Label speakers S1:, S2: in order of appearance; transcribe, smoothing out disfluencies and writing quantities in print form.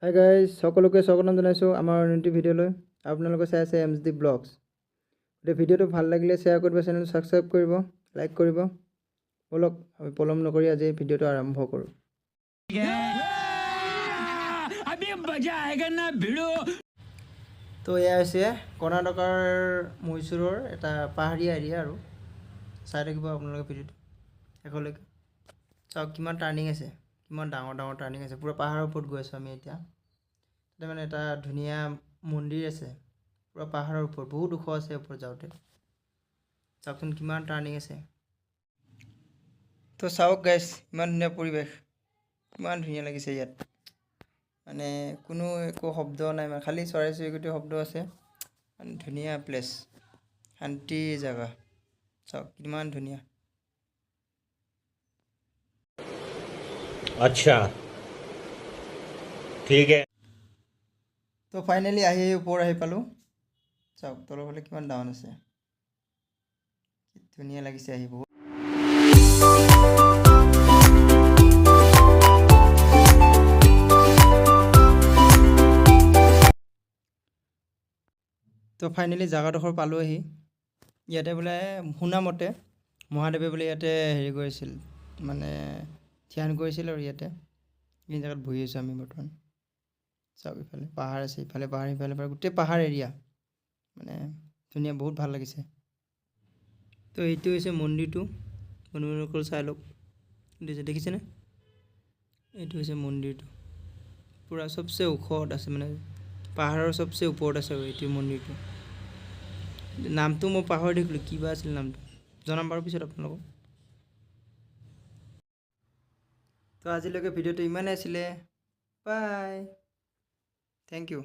S1: Hi guys, সকলোকে স্বাগতম জনাইছোঁ আমাৰ অন্যটি ভিডিঅ'লৈ। আপোনালোকে চাই আছে MSD ব্লগছ। গতিকে ভিডিঅ'টো ভাল লাগিলে শ্বেয়াৰ কৰিব, চেনেলটো ছাবস্ক্ৰাইব কৰিব, লাইক কৰিব। বলক আমি পলম নকৰি আজি ভিডিঅ'টো আৰম্ভ কৰোঁ। তো এয়া হৈছে কৰ্ণাটকৰ মহীশূৰৰ এটা পাহাৰীয়া এৰিয়া আৰু চাই থাকিব আপোনালোকে ভিডিঅ'টো শেষলৈকে। চাওক কিমান টাৰ্ণিং আছে, কিমান ডাঙৰ ডাঙৰ টাৰ্ণিং আছে। পূৰা পাহাৰৰ ওপৰত গৈ আছোঁ আমি এতিয়া। তাতে মানে এটা ধুনীয়া মন্দিৰ আছে, পূৰা পাহাৰৰ ওপৰত, বহুত ওখ আছে ওপৰত যাওঁতে। চাওকচোন কিমান টাৰ্ণিং আছে। তো চাওক গাইছ, ইমান ধুনীয়া পৰিৱেশ, কিমান ধুনীয়া লাগিছে ইয়াত। মানে কোনো একো শব্দ নাই, মানে খালি চৰাই চিৰিকটিৰ শব্দ আছে। মানে ধুনীয়া প্লেচ, শান্তি জেগা। চাওক কিমান ধুনীয়া।
S2: अच्छा ठीक है।
S1: তো ফাইনেলি ওপৰ আহি পালোঁ। চাওক তলৰ ফালে কিমান ডাউন আছে, কি ধুনীয়া লাগিছে আহি বহুত। তো ফাইনেলি জেগাডোখৰ পালোঁ আহি। ইয়াতে বোলে শুনামতে মহাদেৱে বোলে ইয়াতে হেৰি কৰিছিল, মানে ধ্যান কৰিছিল। আৰু ইয়াতে এই জেগাত বহি আছোঁ আমি বৰ্তমান। চাওক ইফালে পাহাৰ আছে, ইফালে পাহাৰ, সিফালে পাহাৰ, গোটেই পাহাৰ এৰিয়া, মানে ধুনীয়া, বহুত ভাল লাগিছে। তো এইটো হৈছে মন্দিৰটো, মন্দিৰটো চাই লওক, দেখিছেনে? এইটো হৈছে মন্দিৰটো, পূৰা চবচে ওখত আছে, মানে পাহাৰৰ চবচে ওপৰত আছে আৰু এইটো মন্দিৰটো। নামটো মই পাহৰি থাকিলোঁ, কিবা আছিল নামটো, জনাম বাৰু পিছত আপোনালোকক। তো আজিলৈকে ভিডিঅ'টো ইমানেই আছিলে। বাই, থেংক ইউ।